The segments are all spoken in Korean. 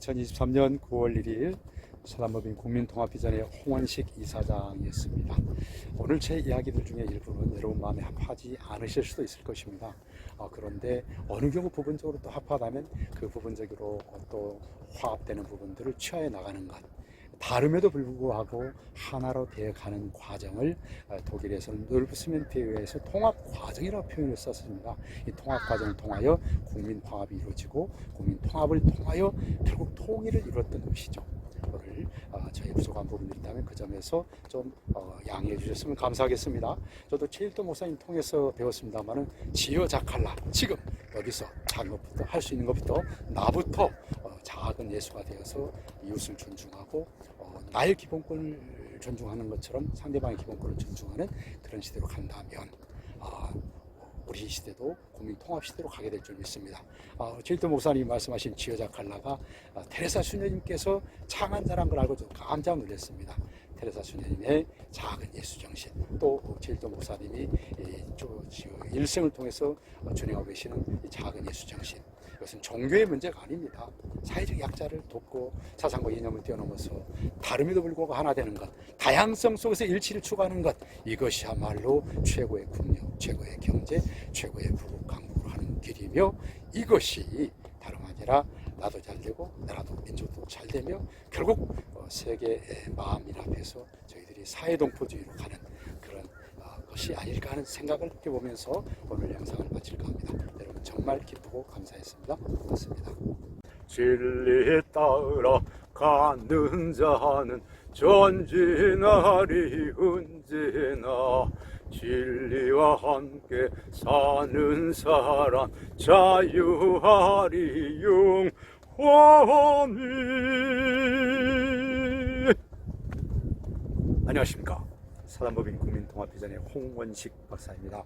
2023년 9월 1일 사단법인 국민통합비전의 홍원식 이사장이었습니다. 오늘 제 이야기들 중에 일부는 여러분 마음에 합하지 않으실 수도 있을 것입니다. 그런데 어느 경우 부분적으로 또 합하다면 그 부분적으로 또 화합되는 부분들을 취하해 나가는 것, 다름에도 불구하고 하나로 되어가는 과정을 독일에서는 놀브스멘트에 의해서 통합 과정이라고 표현을 썼습니다. 이 통합 과정을 통하여 국민 화합이 이루어지고 국민 통합을 통하여 결국 통일을 이뤘던 것이죠. 오늘 저희 부족한 부분이 있다면 그 점에서 좀 양해해 주셨으면 감사하겠습니다. 저도 최일도 목사님 통해서 배웠습니다만은 지어자칼라, 지금 여기서 작은 것부터 할 수 있는 것부터 나부터 작은 예수가 되어서 이웃을 존중하고 나의 기본권을 존중하는 것처럼 상대방의 기본권을 존중하는 그런 시대로 간다면 우리 시대도 국민 통합 시대로 가게 될 줄 믿습니다. 최일도 목사님이 말씀하신 지어자칼라가 테레사 수녀님께서 창한 자란 걸 알고 좀 깜짝 놀랐습니다. 테레사 수녀님의 작은 예수 정신, 또 최일도 목사님이 일생을 통해서 준행하고 계시는 이 작은 예수 정신, 이것은 종교의 문제가 아닙니다. 사회적 약자를 돕고 사상과 이념을 뛰어넘어서 다름에도 불구하고 하나 되는 것, 다양성 속에서 일치를 추구하는 것, 이것이야말로 최고의 국력, 최고의 경제, 최고의 부국 강국으로 하는 길이며, 이것이 다름 아니라 나도 잘 되고 나라도 민족도 잘 되며 결국 세계의 마음일 앞에서 저희들이 사회동포주의로 가는 그런 것이 아닐까 하는 생각을 해보면서 오늘 영상을 마칠까 합니다. 여러분 정말 기쁘고 감사했습니다. 고맙습니다. 진리에 따라 가는 자는 전진하리 언제나, 진리와 함께 사는 사람 자유하리 영원히. 안녕하십니까. 사단법인 국민통합비전의 홍원식 박사입니다.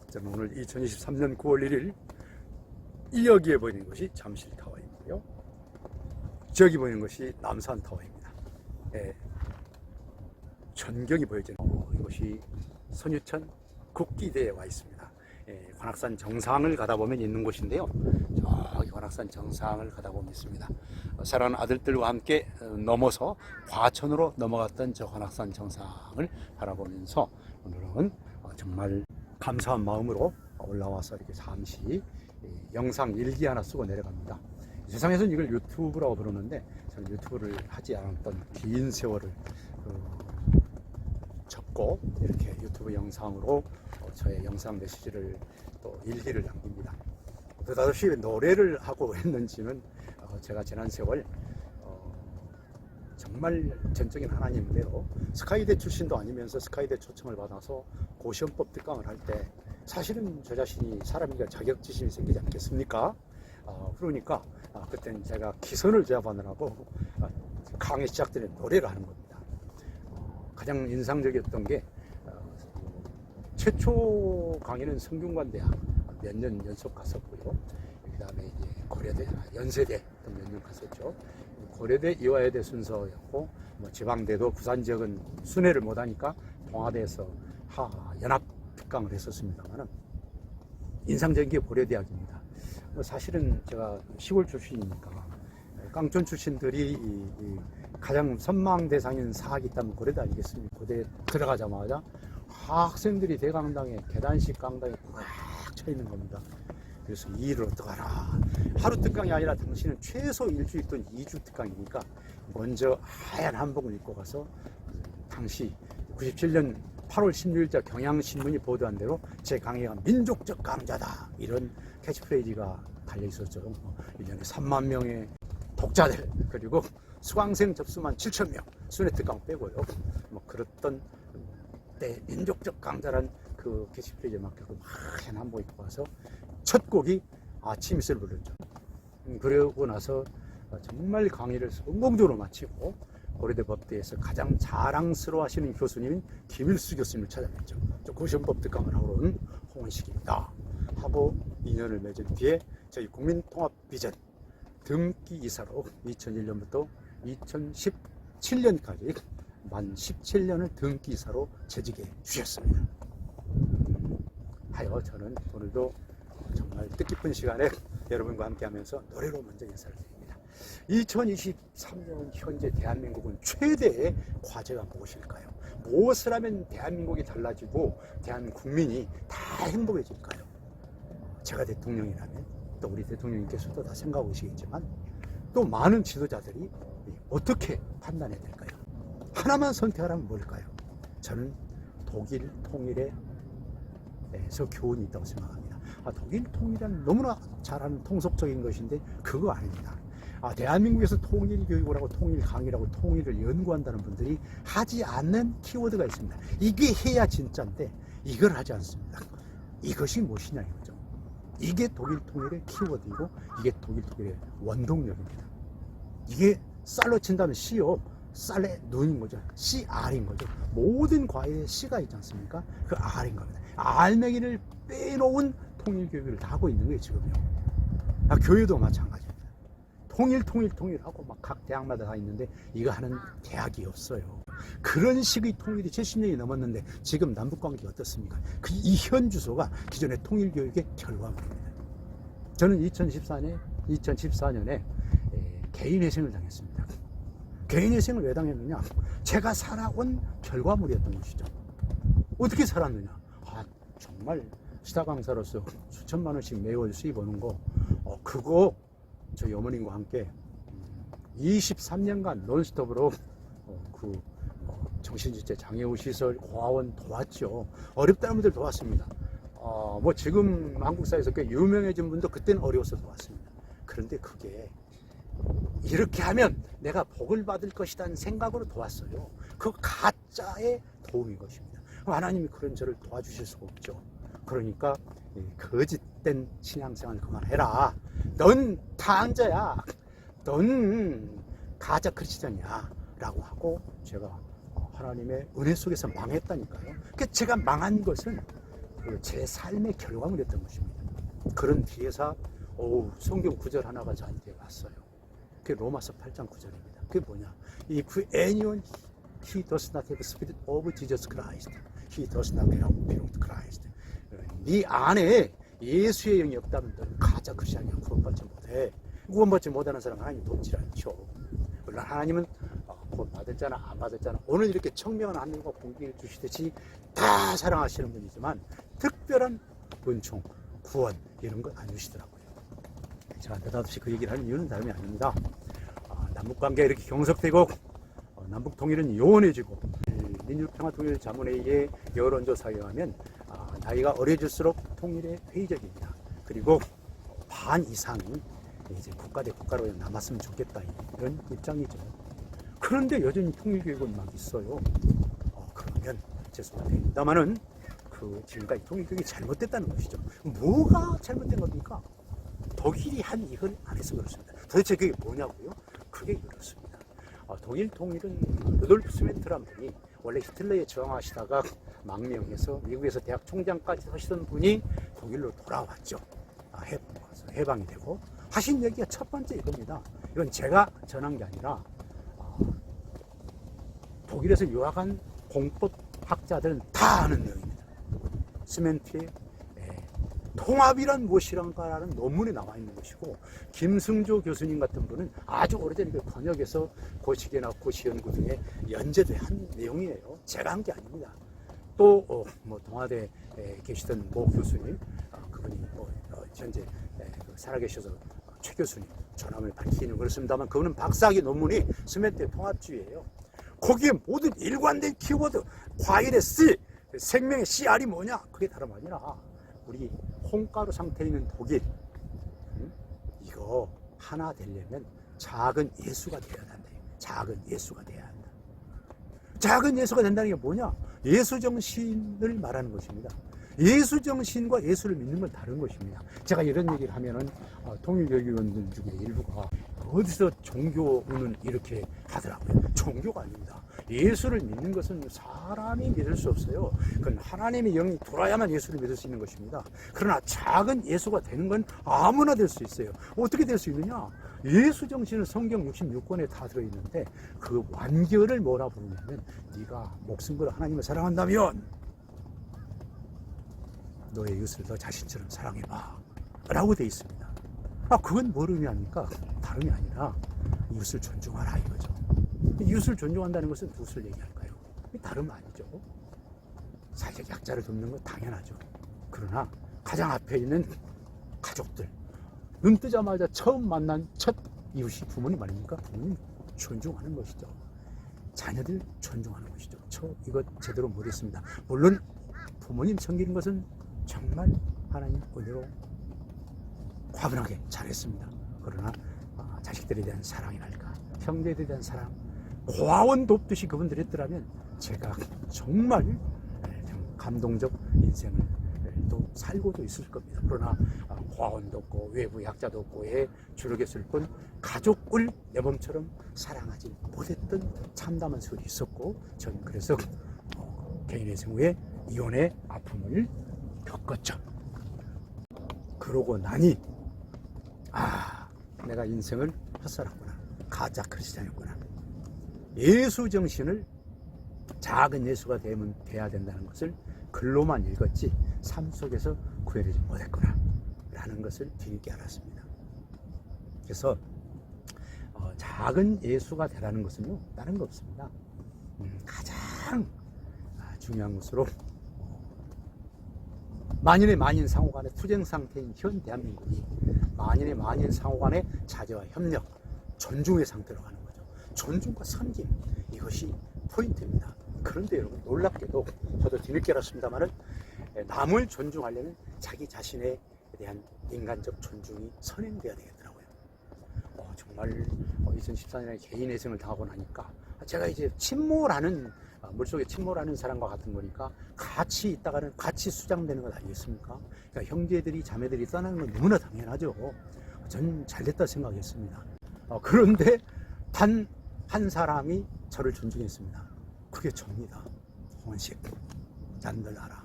저는 오늘 2023년 9월 1일 이 여기에 보이는 것이 잠실타워이고요, 저기 보이는 것이 남산타워입니다. 전경이 보여지는 이것이 선유천 국기대에 와 있습니다. 관악산 정상을 가다 보면 있는 곳인데요, 저기 관악산 정상을 가다 보면 있습니다. 사랑하는 아들들과 함께 넘어서 과천으로 넘어갔던 저 관악산 정상을 바라보면서 오늘은 정말 감사한 마음으로 올라와서 이렇게 잠시 영상 일기 하나 쓰고 내려갑니다. 세상에서는 이걸 유튜브라고 부르는데 저는 유튜브를 하지 않았던 긴 세월을 접고 이렇게 유튜브 영상으로 저의 영상 메시지를 또 일기를 남깁니다. 느닷없이 노래를 하고 했는지는 제가 지난 세월 정말 전적인 하나님 은혜로 스카이대 출신도 아니면서 스카이대 초청을 받아서 고시원법 특강을 할 때 사실은 저 자신이 사람이니까 자격지심이 생기지 않겠습니까? 그러니까 그때는 제가 기선을 제압하느라고 강의 시작 전에 노래를 하는 겁니다. 가장 인상적이었던 게 최초 강의는 성균관대학 몇 년 연속 갔었고요. 그 다음에 이제 고려대, 연세대 또 몇 년 갔었죠. 고려대, 이화여대 순서였고, 지방대도 부산 지역은 순회를 못하니까 동아대에서 연합 특강을 했었습니다만은 인상적인 게 고려대학입니다. 사실은 제가 시골 출신이니까 깡촌 출신들이 가장 선망 대상인 사학이 있다면 고려대 아니겠습니까? 고대 들어가자마자 학생들이 대강당에 계단식 강당에 꽉 차 있는 겁니다. 그래서 이 일을 어떡하라. 하루 특강이 아니라 당신은 최소 1주 또는 2주 특강이니까 먼저 하얀 한복을 입고 가서 당시 97년 8월 16일자 경향신문이 보도한 대로 제 강의가 민족적 강자다, 이런 캐치프레이즈가 달려 있었죠. 1년에 3만 명의 독자들, 그리고 수강생 접수만 7,000명, 순회 특강 빼고요. 그랬던 때 민족적 강자란 그 캐치프레이즈에 맞게끔 하얀 한복 입고 와서 첫 곡이 아침 이슬을 불렀죠. 그러고 나서 정말 강의를 성공적으로 마치고 고려대 법대에서 가장 자랑스러워 하시는 교수님인 김일수 교수님을 찾아뵀죠. 고시원법 특강을 하러 온 홍원식입니다 하고 인연을 맺은 뒤에 저희 국민통합비전 등기 이사로 2001년부터 2017년까지 만 17년을 등기 이사로 재직해 주셨습니다. 하여 저는 오늘도 정말 뜻깊은 시간에 여러분과 함께 하면서 노래로 먼저 인사를 드립니다. 2023년 현재 대한민국은 최대의 과제가 무엇일까요? 무엇을 하면 대한민국이 달라지고 대한민국 국민이 다 행복해질까요? 제가 대통령이라면, 또 우리 대통령님께서도 다 생각하고 계시겠지만, 또 많은 지도자들이 어떻게 판단해야 될까요? 하나만 선택하라면 뭘까요? 저는 독일 통일에서 교훈이 있다고 생각합니다. 독일 통일은 너무나 잘하는 통속적인 것인데 그거 아닙니다. 대한민국에서 통일 교육을 하고 통일 강의라고 통일을 연구한다는 분들이 하지 않는 키워드가 있습니다. 이게 해야 진짜인데 이걸 하지 않습니다. 이것이 무엇이냐 이거죠. 이게 독일 통일의 키워드이고 이게 독일 통일의 원동력입니다. 이게 쌀로 친다면 C요. 쌀의 눈인 거죠. CR인 거죠. 모든 과외에 C가 있지 않습니까? 그 R인 겁니다. R매기를 빼놓은 통일 교육을 다 하고 있는 거예요, 지금요. 교회도 마찬가지입니다. 통일하고 막 각 대학마다 다 있는데 이거 하는 대학이 없어요. 그런 식의 통일이 70년이 넘었는데 지금 남북관계가 어떻습니까? 그 이현 주소가 기존의 통일교육의 결과물입니다. 저는 2014년에 개인회생을 당했습니다. 개인회생을 왜 당했느냐? 제가 살아온 결과물이었던 것이죠. 어떻게 살았느냐? 정말 시사 강사로서 수천만 원씩 매월 수입 오는 거, 그거 저희 어머님과 함께 23년간 논스톱으로 정신지체 장애우 시설 고아원 도왔죠. 어렵다는 분들 도왔습니다. 지금 한국 사회에서 꽤 유명해진 분도 그때는 어려워서 도왔습니다. 그런데 그게 이렇게 하면 내가 복을 받을 것이라는 생각으로 도왔어요. 그 가짜의 도움인 것입니다. 하나님이 그런 저를 도와주실 수가 없죠. 그러니까 거짓된 신앙생활을 그만해라. 넌 타항자야. 넌 가짜 크리스천이야. 라고 하고 제가 하나님의 은혜 속에서 망했다니까요. 제가 망한 것은 제 삶의 결과물이었던 것입니다. 그런 뒤에서 성경 구절 하나가 저한테 왔어요. 그게 로마서 8장 9절입니다. 그게 뭐냐? If anyone he does not have the spirit of Jesus Christ, he does not belong to Christ. 네 안에 예수의 영이 없다면 너는 가짜 크리스천이야. 구원받지 못해. 구원받지 못하는 사람은 하나님 돕지 않죠. 물론 하나님은 구원 받았잖아, 안 받았잖아. 오늘 이렇게 청명한 하늘과 공기를 주시듯이 다 사랑하시는 분이지만 특별한 은총, 구원 이런 건 안 주시더라고요. 제가 느닷없이 그 얘기를 하는 이유는 다름이 아닙니다. 남북관계가 이렇게 경색되고 남북 통일은 요원해지고 민주평화통일자문회의의 여론조사에 의하면 나이가 어려질수록 통일에 회의적입니다. 그리고 반 이상이 이제 국가 대 국가로 남았으면 좋겠다 이런 입장이죠. 그런데 여전히 통일교육은 막 있어요. 그러면 죄송합니다만은 지금까지 통일교육이 잘못됐다는 것이죠. 뭐가 잘못된 겁니까? 독일이 한 이걸 안 해서 그렇습니다. 도대체 그게 뭐냐고요? 그게 그렇습니다. 독일 통일은 루돌프 스멘트란 분이 원래 히틀러에 저항하시다가 망명해서 미국에서 대학 총장까지 하시던 분이 독일로 돌아왔죠. 해방이 되고 하신 얘기가 첫 번째 이겁니다. 이건 제가 전한 게 아니라 독일에서 유학한 공법학자들은 다 아는 내용입니다. 스멘트의 통합이란 무엇이란가라는 논문에 나와 있는 것이고, 김승조 교수님 같은 분은 아주 오래전에 그 번역해서 고시계나 고시연구 등에 연재도 한 내용이에요. 제가 한 게 아닙니다. 또 동아대에 계시던 모 교수님, 그분이 현재 살아계셔서 최 교수님 전함을 밝히는 그렇습니다만, 그분은 박사학위 논문이 스멘트의 통합주의예요. 거기에 모든 일관된 키워드, 과일의 C, 생명의 CR이 뭐냐? 그게 다름 아니라 우리 홍가루 상태에 있는 독일, 이거 하나 되려면 작은 예수가 되어야 한다. 작은 예수가 되어야 한다. 작은 예수가 된다는 게 뭐냐? 예수 정신을 말하는 것입니다. 예수 정신과 예수를 믿는 건 다른 것입니다. 제가 이런 얘기를 하면은 통일교육위원들 중에 일부가 어디서 종교는 이렇게 하더라고요. 종교가 아닙니다. 예수를 믿는 것은 사람이 믿을 수 없어요. 그건 하나님의 영이 돌아야만 예수를 믿을 수 있는 것입니다. 그러나 작은 예수가 되는 건 아무나 될 수 있어요. 어떻게 될 수 있느냐? 예수 정신은 성경 66권에 다 들어있는데 그 완결을 뭐라 부르냐면, 네가 목숨 걸어 하나님을 사랑한다면 너의 이웃을 너 자신처럼 사랑해봐 라고 되어 있습니다. 그건 뭘 의미합니까? 다름이 아니라 이웃을 존중하라 이거죠. 이웃을 존중한다는 것은 무엇을 얘기할까요? 다름 아니죠. 사회적 약자를 돕는 건 당연하죠. 그러나 가장 앞에 있는 가족들, 눈 뜨자마자 처음 만난 첫 이웃이 부모님 아닙니까? 부모님 존중하는 것이죠. 자녀들 존중하는 것이죠. 저 이거 제대로 못했습니다. 물론 부모님 섬기는 것은 정말 하나님 은혜로 과분하게 잘했습니다. 그러나 자식들에 대한 사랑이랄까, 형제들에 대한 사랑, 고아원 돕듯이 그분들이 했더라면 제가 정말 감동적 인생을 또 살고도 있을 겁니다. 그러나 고아원도 없고 외부 약자도 없고 주력했을 뿐 가족을 내 몸처럼 사랑하지 못했던 참담한 세월이 있었고, 전 그래서 개인의 생후에 이혼의 아픔을 겪었죠. 그러고 나니 내가 인생을 헛살았구나, 가짜 크리스찬이었구나. 예수 정신을 작은 예수가 돼야 된다는 것을 글로만 읽었지 삶 속에서 구해내지 못했구나 라는 것을 뒤늦게 알았습니다. 그래서 작은 예수가 되라는 것은요, 다른 거 없습니다. 가장 중요한 것으로 만인의 만인 상호간의 투쟁 상태인 현 대한민국이 만인의 만인 상호간의 자제와 협력, 존중의 상태로 가는 거죠. 존중과 섬김, 이것이 포인트입니다. 그런데 여러분, 놀랍게도 저도 뒤늦게 알았습니다만은 남을 존중하려면 자기 자신에 대한 인간적 존중이 선행돼야 되겠더라고요. 정말 2014년에 개인 회생을 당하고 나니까 제가 이제 침몰하는, 물속에 침몰하는 사람과 같은 거니까 같이 있다가는 같이 수장되는 것 아니겠습니까? 그러니까 형제들이 자매들이 떠나는 건 너무나 당연하죠. 전 잘됐다 생각했습니다. 그런데 단 한 사람이 저를 존중했습니다. 그게 접니다. 홍원식, 잔들 알아.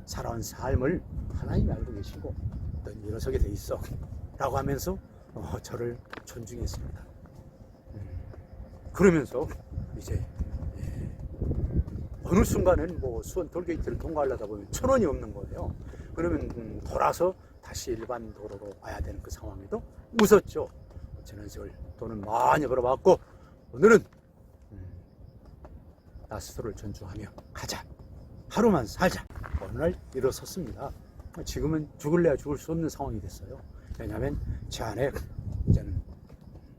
살아온 삶을 하나님이 알고 계시고 넌 일어서게 돼 있어 라고 하면서 저를 존중했습니다. 그러면서 이제 어느 순간은 수원 톨게이트를 통과하려다 보면 1,000원이 없는 거예요. 그러면 돌아서 다시 일반 도로로 와야 되는 그 상황에도 웃었죠. 지난 세월 돈은 많이 벌어봤고 오늘은 나 스스로를 존중하며 가자, 하루만 살자. 어느 날 일어섰습니다. 지금은 죽을래야 죽을 수 없는 상황이 됐어요. 왜냐하면 제 안에 이제는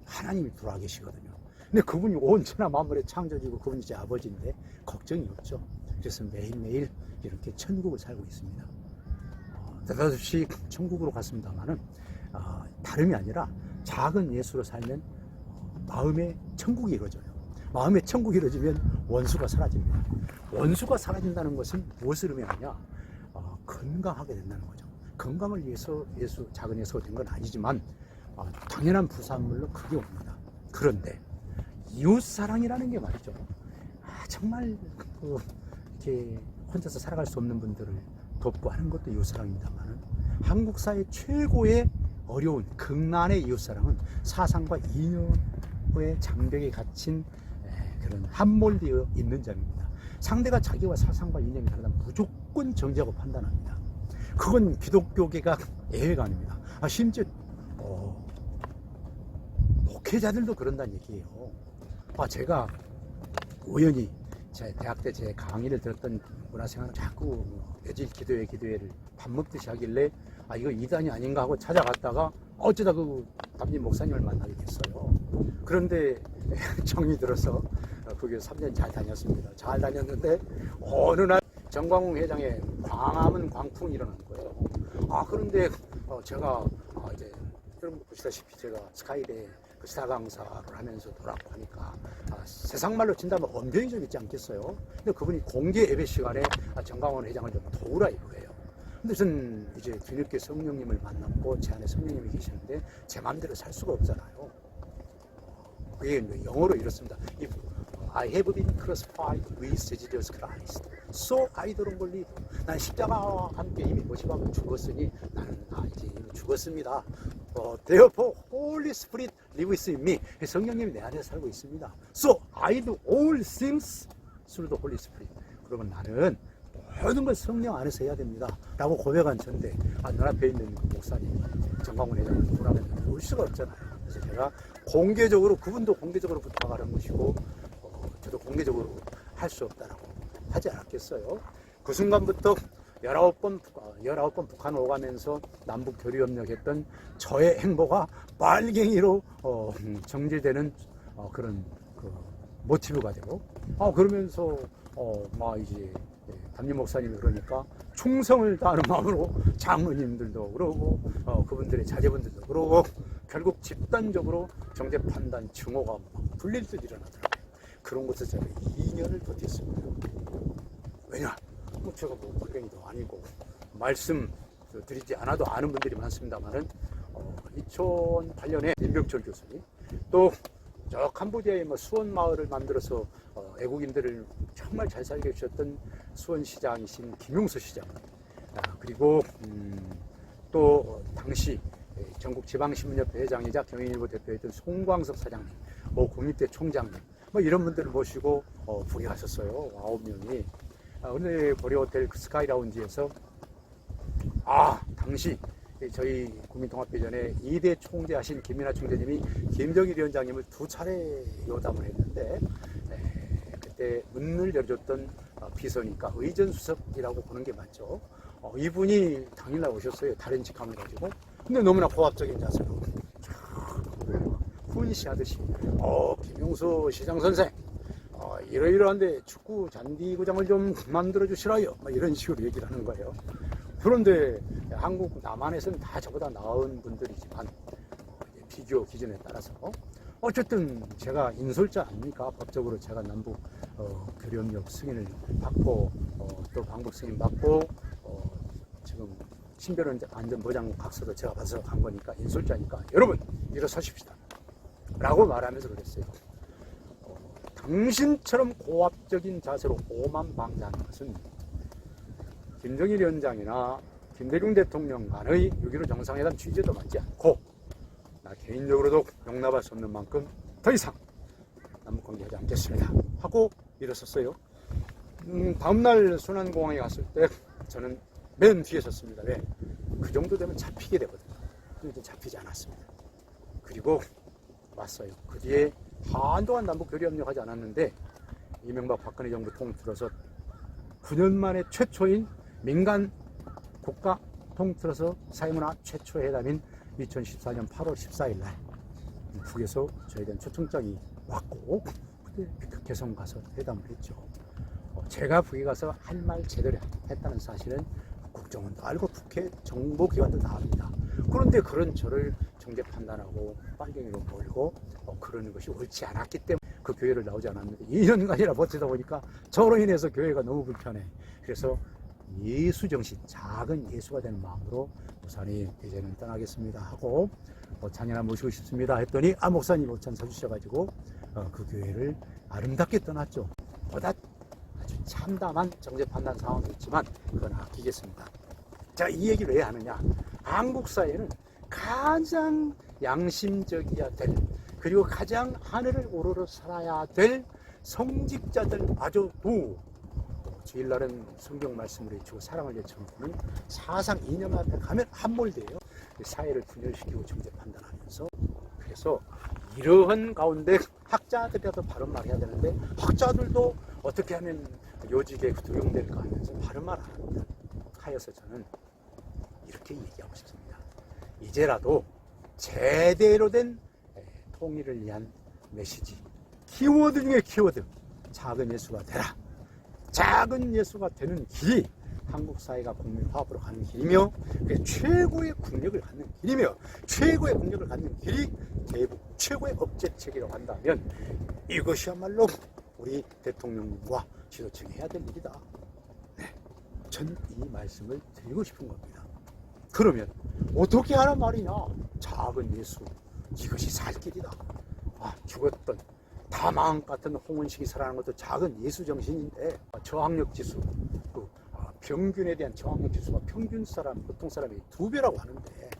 하나님이 들어와 계시거든요. 근데 그분이 언제나 만물의 창조주고 그분이 제 아버지인데 걱정이 없죠. 그래서 매일매일 이렇게 천국을 살고 있습니다. 대다수씩 천국으로 갔습니다만은 다름이 아니라 작은 예수로 살면 마음의 천국이 이루어져요. 마음의 천국이 이루어지면 원수가 사라집니다. 원수가 사라진다는 것은 무엇을 의미하냐? 건강하게 된다는 거죠. 건강을 위해서 작은 예수가 된 건 아니지만 당연한 부산물로 크게 옵니다. 그런데 이웃사랑이라는 게 말이죠. 정말 이렇게 혼자서 살아갈 수 없는 분들을 돕고 하는 것도 이웃사랑입니다만, 한국 사회 최고의 어려운 극난의 이웃사랑은 사상과 이념의 장벽에 갇힌 그런 함몰되어 있는 점입니다. 상대가 자기와 사상과 이념이 다르다면 무조건 정죄하고 판단합니다. 그건 기독교계가 예외가 아닙니다. 심지어 목회자들도 그런다는 얘기예요. 제가 우연히 제 대학 때 제 강의를 들었던 문화생활은 자꾸 매질 기도회를 밥 먹듯이 하길래 이거 이단이 아닌가 하고 찾아갔다가 어쩌다 그 담임 목사님을 만나게 됐어요. 그런데 정이 들어서 그 교회 3년 잘 다녔습니다. 잘 다녔는데 어느 날 정광훈 회장의 광화문 광풍이 일어난 거예요. 그런데 제가 이제 여러분 보시다시피 제가 스카이대 그 스타 강사를 하면서 돌아가고 하니까 세상 말로 친다면 엄정이 좀 있지 않겠어요? 근데 그분이 공개 예배 시간에 정광훈 회장을 좀 도우라 이거예요. 근데 전 이제 뒤늦게 성령님을 만났고 제 안에 성령님이 계시는데 제 마음대로 살 수가 없잖아요. 그게 영어로 이렇습니다. I have been crucified with Jesus Christ, so I don't believe. 난 십자가와 함께 이미 모시고 죽었으니 나는 이제 이미 죽었습니다. Therefore, Holy Spirit lives in me. 성령님이 내 안에 살고 있습니다. So I do all things through the Holy Spirit. 그러면 나는 모든 걸 성령 안에서 해야 됩니다 라고 고백한 전데 눈앞에 있는 그 목사님 정광훈 회장을 보라면 볼 수가 없잖아요. 그래서 제가 공개적으로 그분도 공개적으로 부탁하는 것이고 저도 공개적으로 할 수 없다라고 하지 않았겠어요. 그 순간부터 19번 북한 오가면서 남북 교류협력했던 저의 행보가 빨갱이로 정제되는 그런 모티브가 되고 그러면서 막 이제 담임 목사님이 그러니까 충성을 다하는 마음으로 장로님들도 그러고 그분들의 자제분들도 그러고 결국 집단적으로 정제 판단 증오가 막 불릴 듯 일어나더라고요. 그런 것을 제가 2년을 버텼습니다. 왜냐? 제가 뭐 빨갱이도 아니고 말씀 드리지 않아도 아는 분들이 많습니다만은 2008년에 임병철 교수님 또 저 캄보디아의 수원 마을을 만들어서 애국인들을 정말 잘 살게 해주셨던 수원시장이신 김용수 시장 그리고 또 당시 전국지방신문협회 회장이자 경인일보 대표였던 송광석 사장님, 국립대 총장님 이런 분들을 모시고 북에 가셨어요. 9명이. 오늘 고려호텔 스카이라운지에서 당시 저희 국민통합비전에 2대 총재하신 김민하 총재님이 김정일 위원장님을 2차례 요담을 했는데 그때 문을 열어줬던 비서니까 의전수석이라고 보는 게 맞죠. 이분이 당일날 오셨어요. 다른 직함을 가지고. 근데 너무나 고압적인 자세로 훈시하듯이 김용수 시장 선생 이러이러한데 축구 잔디구장을 좀 만들어 주시라요. 이런 식으로 얘기를 하는 거예요. 그런데 한국 남한에서는 다 저보다 나은 분들이지만 비교 기준에 따라서 어쨌든 제가 인솔자 아닙니까? 법적으로 제가 남북 교류협력 승인을 받고 또 방북 승인 받고 지금 신변안전보장 각서도 제가 받아서 간 거니까 인솔자니까 여러분 일어서십시다 라고 말하면서 그랬어요. 당신처럼 고압적인 자세로 오만방자하는 것은 김정일 위원장이나 김대중 대통령 간의 6.15 정상회담 취지도 맞지 않고 나 개인적으로도 용납할 수 없는 만큼 더 이상 남북관계하지 않겠습니다 하고 일어섰어요. 다음날 순안공항에 갔을 때 저는 맨 뒤에 섰습니다. 왜? 그 정도 되면 잡히게 되거든요. 근데 잡히지 않았습니다. 그리고 왔어요. 그 뒤에 한동안 남북 교류협력하지 않았는데 이명박 박근혜 정부 통틀어서 9년 만에 최초인 민간 국가 통틀어서 사회문화 최초 회담인 2014년 8월 14일 날 북에서 저에 대한 초청장이 왔고 그때 개성 가서 회담을 했죠. 제가 북에 가서 할 말 제대로 했다는 사실은 국정원도 알고 국회 정보기관도 다 압니다. 그런데 그런 저를 정제 판단하고 빨갱이로 몰고 그러는 것이 옳지 않았기 때문에 그 교회를 나오지 않았는데 2년간이나 버티다 보니까 저로 인해서 교회가 너무 불편해. 그래서 예수정신, 작은 예수가 되는 마음으로 목사님 이제는 떠나겠습니다 하고 찬양 하나 모시고 싶습니다 했더니 목사님 오찬 서주셔가지고 그 교회를 아름답게 떠났죠. 보다 아주 참담한 정제 판단 상황이 있지만 그건 아끼겠습니다. 자, 이 얘기를 왜 하느냐? 한국 사회는 가장 양심적이어야 될 그리고 가장 하늘을 오르러 살아야 될 성직자들마저도 주일날은 성경 말씀을 외치고 사랑을 외쳐놓고는 사상 이념 앞에 가면 함몰돼요. 사회를 분열시키고 정제 판단하면서. 그래서 이러한 가운데 학자들이라도 바른 말 해야 되는데 학자들도 어떻게 하면 요직에 등용될까 하면서 바른 말 안 합니다. 하여서 저는 이렇게 얘기하고 싶습니다. 이제라도 제대로 된 통일을 위한 메시지, 키워드 중에 키워드, 작은 예수가 되라. 작은 예수가 되는 길이 한국 사회가 국민 화합으로 가는 길이며 최고의 국력을 갖는 길이며 최고의 국력을 갖는 길이 대북 최고의 억제책이라고 한다면 이것이야말로 우리 대통령님과 지도층이 해야 될 일이다. 네, 전 이 말씀을 드리고 싶은 겁니다. 그러면 어떻게 하란 말이냐? 작은 예수, 이것이 살 길이다. 죽었던 다 마음 같은 홍은식이 살아나는 것도 작은 예수 정신인데 저항력 지수, 평균에 대한 저항력 지수가 평균 사람, 보통 사람이 2배라고 하는데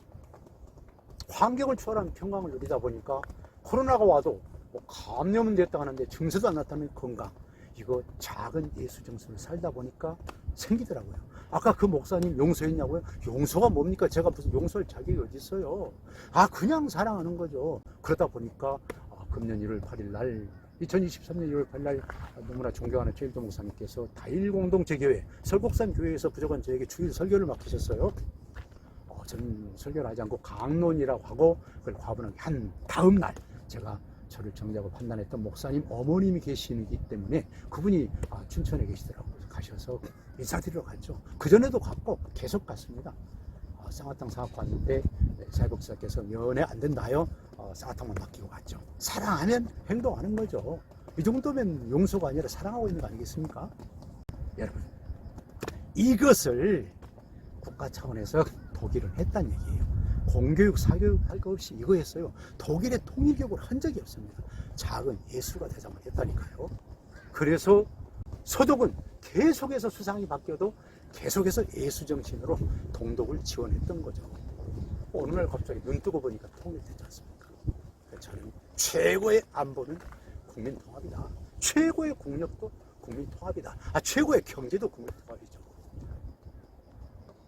환경을 초월한 평강을 누리다 보니까 코로나가 와도 감염은 됐다 하는데 증세도 안 나타나는 건강, 이거 작은 예수 정신을 살다 보니까 생기더라고요. 아까 그 목사님 용서했냐고요? 용서가 뭡니까? 제가 무슨 용서할 자격이 어디 있어요? 그냥 사랑하는 거죠. 그러다 보니까 금년 1월 8일 날 2023년 1월 8일 날 너무나 존경하는 최일도 목사님께서 다일공동체교회 설곡산 교회에서 부족한 저에게 주일 설교를 맡기셨어요. 저는 설교를 하지 않고 강론이라고 하고 그걸 과분하게 한 다음 날 제가 저를 정자고 판단했던 목사님 어머님이 계시기 때문에 그분이 춘천에 계시더라고요. 가셔서 인사드리러 갔죠. 그전에도 갔고 계속 갔습니다. 쌍화탕 사갖고 왔는데 사회복지사께서 면회 안 된다요. 쌍화탕만 맡기고 갔죠. 사랑하면 행동하는 거죠. 이 정도면 용서가 아니라 사랑하고 있는 거 아니겠습니까? 여러분, 이것을 국가 차원에서 독일은 했다는 얘기예요. 공교육, 사교육 할 거 없이 이거 했어요. 독일의 통일교육을 한 적이 없습니다. 작은 예술가 대상을 했다니까요. 그래서 서독은 계속해서 수상이 바뀌어도 계속해서 예수정신으로 동독을 지원했던 거죠. 어느 날 갑자기 눈 뜨고 보니까 통일되지 않습니까? 저는 최고의 안보는 국민통합이다. 최고의 국력도 국민통합이다. 최고의 경제도 국민통합이죠.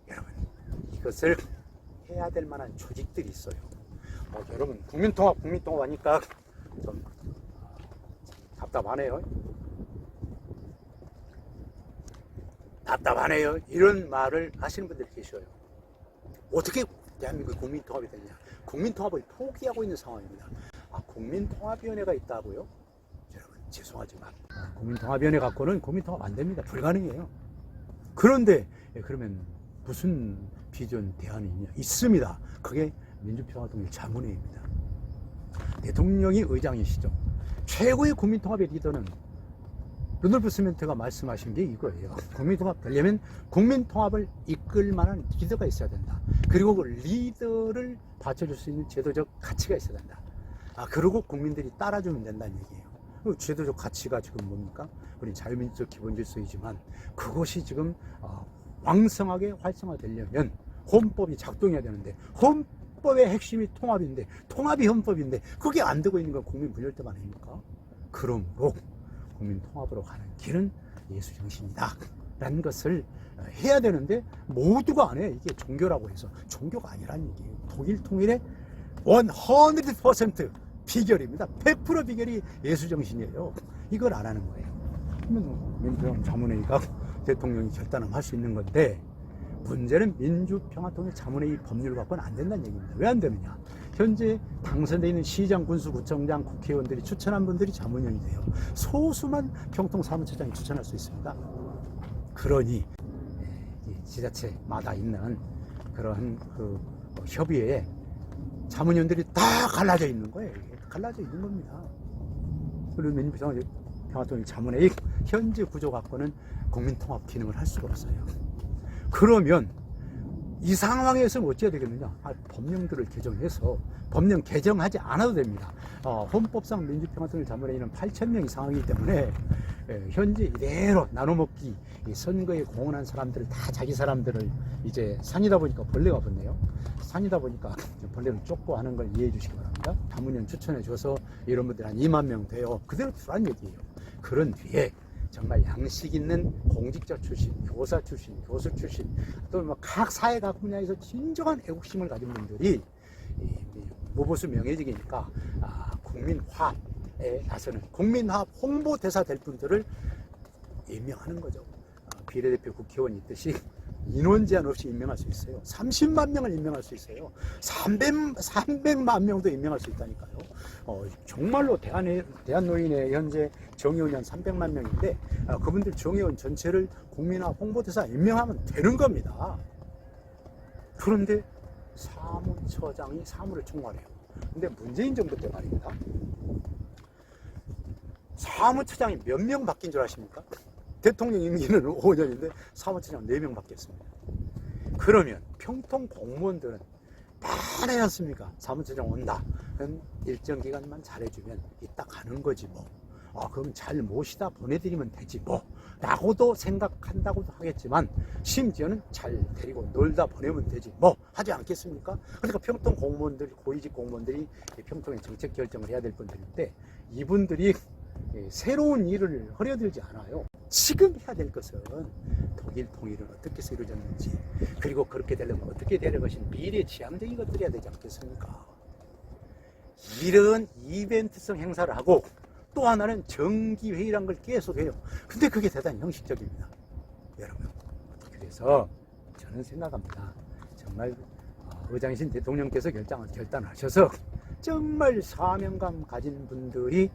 여러분, 이것을 해야 될 만한 조직들이 있어요. 여러분, 국민통합 하니까 좀 답답하네요. 답답하네요. 이런 말을 하시는 분들이 계셔요. 어떻게 대한민국이 국민통합이 되냐? 국민통합을 포기하고 있는 상황입니다. 국민통합위원회가 있다고요? 여러분, 죄송하지만 국민통합위원회 갖고는 국민통합 안 됩니다. 불가능해요. 그런데 그러면 무슨 비전 대안이 있냐? 있습니다. 그게 민주평화통일 자문회입니다. 대통령이 의장이시죠. 최고의 국민통합의 리더는 루돌프 스멘트가 말씀하신 게 이거예요. 국민통합 되려면 국민통합을 이끌 만한 리더가 있어야 된다. 그리고 그 리더를 받쳐줄 수 있는 제도적 가치가 있어야 된다. 그리고 국민들이 따라주면 된다는 얘기예요. 그 제도적 가치가 지금 뭡니까? 우리 자유민주적 기본질서이지만 그것이 지금 왕성하게 활성화되려면 헌법이 작동해야 되는데 헌법의 핵심이 통합인데 통합이 헌법인데 그게 안 되고 있는 건 국민 분열점 아닙니까? 그러므로 국민 통합으로 가는 길은 예수 정신이다 라는 것을 해야 되는데 모두가 안 해. 이게 종교라고 해서 종교가 아니라는 얘기예요. 독일 통일의 100% 비결입니다. 100% 비결이 예수 정신이에요. 이걸 안 하는 거예요. 그러면 민주평화 자문회의가 대통령이 결단을 할 수 있는 건데 문제는 민주평화통일 자문회의 법률 갖고는 안 된다는 얘기입니다. 왜 안 되느냐? 현재 당선되어 있는 시장, 군수, 구청장, 국회의원들이 추천한 분들이 자문위원이 돼요. 소수만 평통 사무처장이 추천할 수 있습니다. 그러니 지자체마다 있는 그런 그 협의회에 자문위원들이 다 갈라져 있는 거예요. 갈라져 있는 겁니다. 그리고 민주평화통일 자문회의 현재 구조 갖고는 국민통합 기능을 할 수가 없어요. 그러면 이 상황에서는 어찌해야 되겠느냐? 법령들을 개정해서 법령 개정하지 않아도 됩니다. 헌법상 민주평화통일 자문회의는 8,000명이 상황이기 때문에 현재 이대로 나눠먹기, 선거에 공헌한 사람들을 다 자기 사람들을 이제 산이다 보니까 벌레가 붙네요. 산이다 보니까 벌레를 쫓고 하는 걸 이해해 주시기 바랍니다. 자문위원 추천해 줘서 이런 분들 한 2만 명 돼요. 그대로 두란 얘기예요. 그런 뒤에 정말 양식 있는 공직자 출신, 교사 출신, 교수 출신, 또 각 사회 각 분야에서 진정한 애국심을 가진 분들이 무보수 명예직이니까 국민화에 나서는 국민화합 홍보대사 될 분들을 임명하는 거죠. 비례대표 국회의원이 있듯이 인원 제한 없이 임명할 수 있어요. 30만 명을 임명할 수 있어요. 300만 명도 임명할 수 있다니까요. 정말로 대한노인의 현재 정의원이 한 300만 명인데 그분들 정의원 전체를 국민화 홍보대사 임명하면 되는 겁니다. 그런데 사무처장이 사무를 총괄해요. 근데 문재인 정부 때 말입니다. 사무처장이 몇 명 바뀐 줄 아십니까? 대통령 임기는 5년인데 사무처장 4명 바뀌었습니다. 그러면 평통 공무원들은 뻔하지 않습니까? 사무처장 온다. 그럼 일정 기간만 잘해주면 이따 가는 거지 뭐. 그럼 잘 모시다 보내드리면 되지 뭐. 라고도 생각한다고도 하겠지만 심지어는 잘 데리고 놀다 보내면 되지 뭐 하지 않겠습니까? 그러니까 평통 공무원들, 고위직 공무원들이 평통의 정책 결정을 해야 될 분들인데 이분들이 새로운 일을 허려들지 않아요. 지금 해야 될 것은 독일 통일은 어떻게 해서 이루어졌는지, 그리고 그렇게 되려면 어떻게 되는 것이 미래 지향적인 것들이 해야 되지 않겠습니까? 이런 이벤트성 행사를 하고, 또 하나는 정기회의란 걸 계속해요. 근데 그게 대단히 형식적입니다, 여러분. 그래서 저는 생각합니다. 정말 의장이신 대통령께서 결단하셔서 정말 사명감 가진 분들이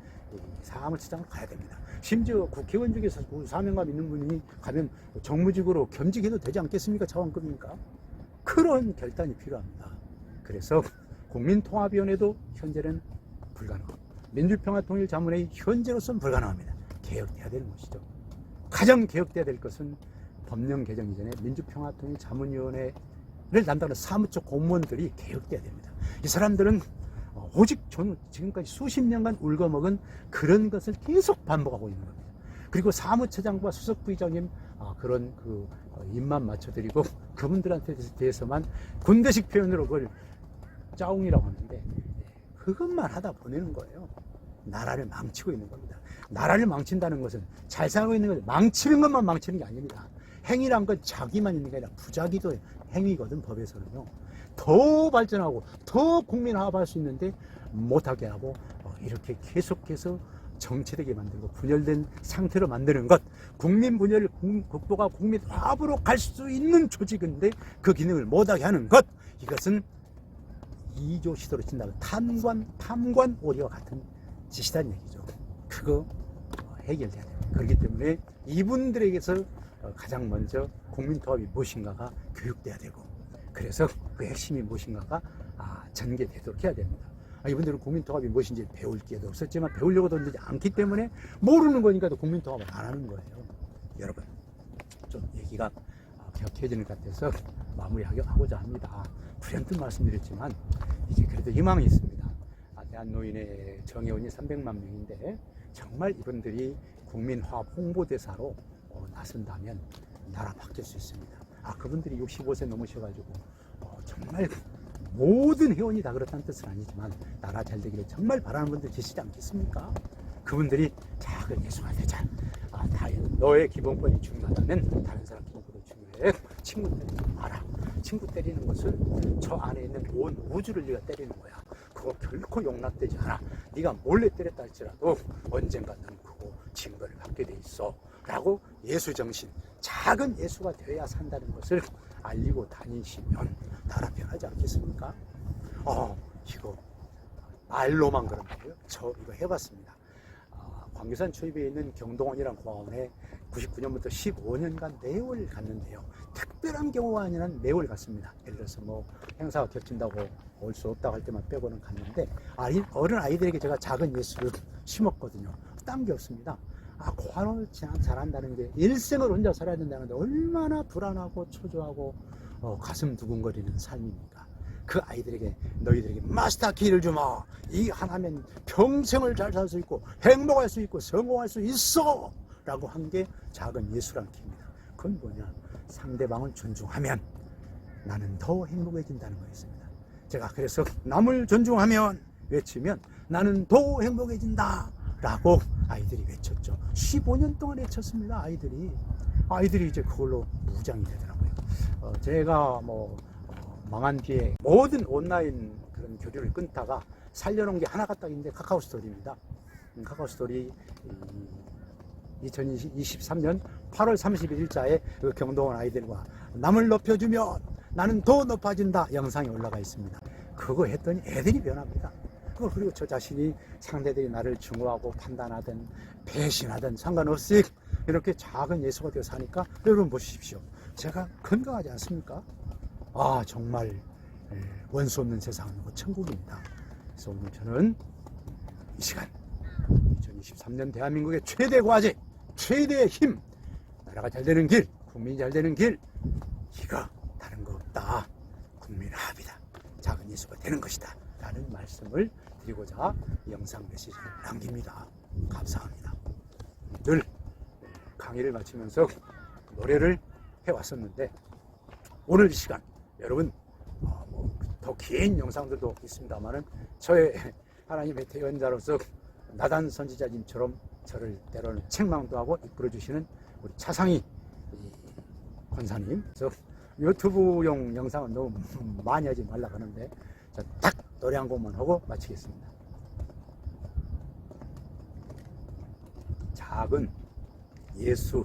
사무처장을 가야 됩니다. 심지어 국회의원 중에서 사명감 있는 분이 가면 정무직으로 겸직해도 되지 않겠습니까? 차관급이니까. 그런 결단이 필요합니다. 그래서 국민통합위원회도 현재는 불가능합니다. 민주평화통일자문회의 현재로서는 불가능합니다. 개혁돼야 되는 것이죠. 가장 개혁돼야 될 것은 법령 개정 이전에 민주평화통일자문위원회를 담당하는 사무처 공무원들이 개혁돼야 됩니다. 이 사람들은 오직 지금까지 수십 년간 울거먹은 그런 것을 계속 반복하고 있는 겁니다. 그리고 사무처장과 수석부의장님 그런 입만 맞춰드리고 그분들한테 대해서만 군대식 표현으로 그걸 짜웅이라고 하는데, 그것만 하다 보내는 거예요. 나라를 망치고 있는 겁니다. 나라를 망친다는 것은 잘 살고 있는 것을 망치는 것만 망치는 게 아닙니다. 행위란 건 자기만 있는 게 아니라 부자기도 행위거든, 법에서는요. 더 발전하고 더 국민화합할 수 있는데 못하게 하고 이렇게 계속해서 정체되게 만들고 분열된 상태로 만드는 것, 국민 분열을 극복하고 국민 화합으로 갈 수 있는 조직인데 그 기능을 못하게 하는 것, 이것은 2조 시도로 친다면 탐관 오리와 같은 짓이란 얘기죠. 그거 해결돼야 돼요. 그렇기 때문에 이분들에게서 가장 먼저 국민통합이 무엇인가가 교육돼야 되고, 그래서 그 핵심이 무엇인가가 전개되도록 해야 됩니다. 이분들은 국민통합이 무엇인지 배울 기회도 없었지만 배우려고도 하지 않기 때문에 모르는 거니까 국민통합을 안 하는 거예요. 여러분, 좀 얘기가 격해지는 것 같아서 마무리하고자 합니다. 불현듯 말씀드렸지만 이제 그래도 희망이 있습니다. 대한노인의 정회원이 300만 명인데 정말 이분들이 국민화합 홍보대사로 나선다면 나라 바뀔 수 있습니다. 그분들이 65세 넘으셔가지고 정말 모든 회원이 다 그렇다는 뜻은 아니지만 나라 잘 되기를 정말 바라는 분들 계시지 않겠습니까? 그분들이 작은 예수가 되자. 너의 기본권이 중요하다면 다른 사람 기본권도 중요해. 친구 때리지 마라. 친구 때리는 것은 저 안에 있는 온 우주를 네가 때리는 거야. 그거 결코 용납되지 않아. 네가 몰래 때렸다 할지라도 언젠가 너는 그거 징벌을 받게 돼 있어. 라고 예수정신, 작은 예수가 되어야 산다는 것을 알리고 다니시면 나라 변하지 않겠습니까? 이거 말로만 그런 거고요. 저 이거 해봤습니다. 광교산 초입에 있는 경동원이라는 고아원에 99년부터 15년간 매월 갔는데요. 특별한 경우가 아니면 매월 갔습니다. 예를 들어서 행사가 겹친다고 올 수 없다고 할 때만 빼고는 갔는데, 어른 아이들에게 제가 작은 예수를 심었거든요. 딴 게 없습니다. 고아원을 잘한다는 게 일생을 혼자 살아야 된다는 데 얼마나 불안하고 초조하고 가슴 두근거리는 삶입니까? 그 아이들에게, 너희들에게 마스터 키를 주마. 이 하나면 평생을 잘 살 수 있고 행복할 수 있고 성공할 수 있어 라고 한 게 작은 예수란 키입니다. 그건 뭐냐, 상대방을 존중하면 나는 더 행복해진다는 거였습니다. 제가 그래서 남을 존중하면 외치면 나는 더 행복해진다 라고 아이들이 외쳤죠. 15년 동안 외쳤습니다. 아이들이 이제 그걸로 무장이 되더라고요. 제가 망한 뒤에 모든 온라인 그런 교류를 끊다가 살려놓은 게 하나가 딱 있는데 카카오스토리입니다. 카카오스토리 2023년 8월 31일자에 그 경동원 아이들과 남을 높여주면 나는 더 높아진다 영상이 올라가 있습니다. 그거 했더니 애들이 변합니다. 그리고 저 자신이 상대들이 나를 증오하고 판단하든 배신하든 상관없이 이렇게 작은 예수가 되어 사니까 여러분 보십시오. 제가 건강하지 않습니까? 정말 원수 없는 세상은 천국입니다. 그래서 오늘 저는 이 시간 2023년 대한민국의 최대 과제, 최대의 힘, 나라가 잘 되는 길, 국민이 잘 되는 길, 이거 다른 거 없다. 국민합의다. 작은 예수가 되는 것이다 라는 말씀을 드리고자 영상 메시지를 남깁니다. 감사합니다. 늘 강의를 마치면서 노래를 해왔었는데 오늘 이 시간 여러분 더 긴 영상들도 있습니다만은 저의 하나님의 대언자로서 나단 선지자님처럼 저를 때로는 책망도 하고 이끌어 주시는 우리 차상희 권사님. 그래서 유튜브용 영상은 너무 많이 하지 말라고 하는데 딱 노래 한 곡만 하고 마치겠습니다. 작은 예수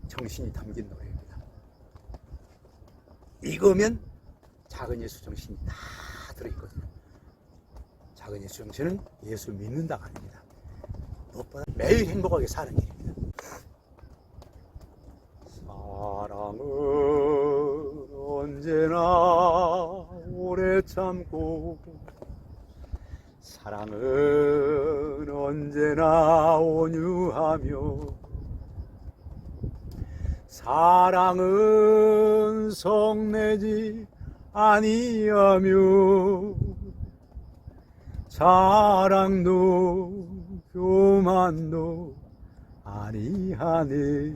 정신이 담긴 노래입니다. 읽으면 작은 예수 정신이 다 들어있거든요. 작은 예수 정신은 예수 믿는다가 아닙니다. 무엇보다 매일 행복하게 사는 일입니다. 사랑은 언제나 오래 참고 사랑은 언제나 온유하며 사랑은 성내지 아니하며 자랑도 교만도 아니하네.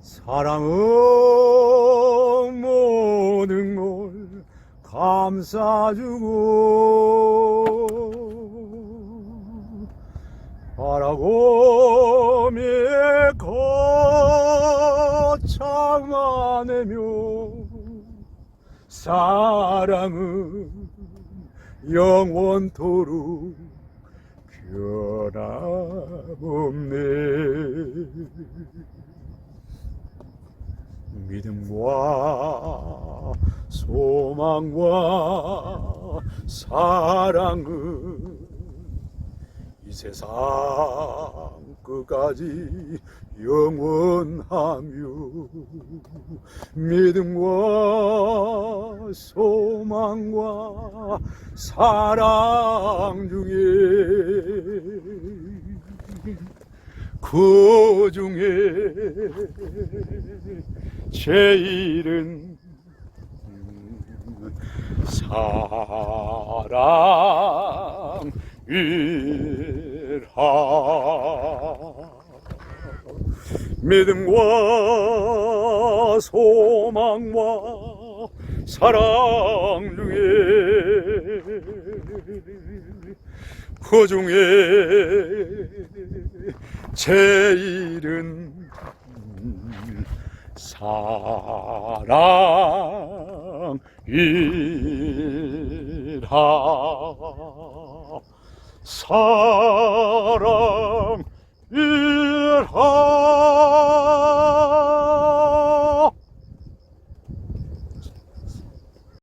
사랑은 모든 걸 감싸주고 바라보며 거창하내며 사랑은 영원토록 변함없네. 믿음과 소망과 사랑은 이 세상 끝까지 영원하며 믿음과 소망과 사랑 중에 그 중에 제일은 사랑이라. 믿음과 소망과 사랑 중에 그 중에 제일은 사랑이라. 사랑